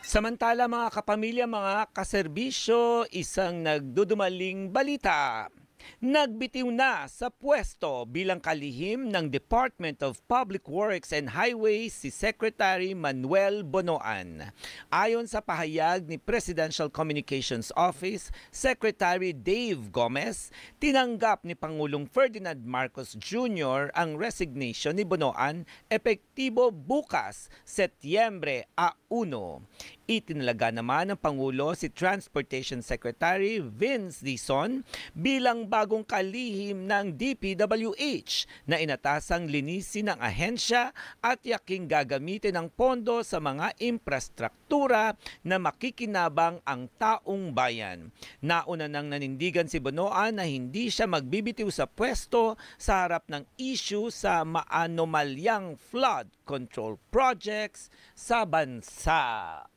Samantala mga kapamilya, mga kaserbisyo, isang nagdudumaling balita. Nagbitiw na sa pwesto bilang kalihim ng Department of Public Works and Highways si Secretary Manuel Bonoan. Ayon sa pahayag ni Presidential Communications Office, Secretary Dave Gomez, tinanggap ni Pangulong Ferdinand Marcos Jr. ang resignation ni Bonoan epektibo bukas, Setyembre 1. Itinalaga naman ng Pangulo si Transportation Secretary Vince Dizon bilang bagong kalihim ng DPWH na inatasang linisin ng ahensya at yaking gagamitin ng pondo sa mga infrastruktura na makikinabang ang taong bayan. Nauna nang nanindigan si Bonoan na hindi siya magbibitiw sa pwesto sa harap ng issue sa maanomalyang flood control projects sa bansa.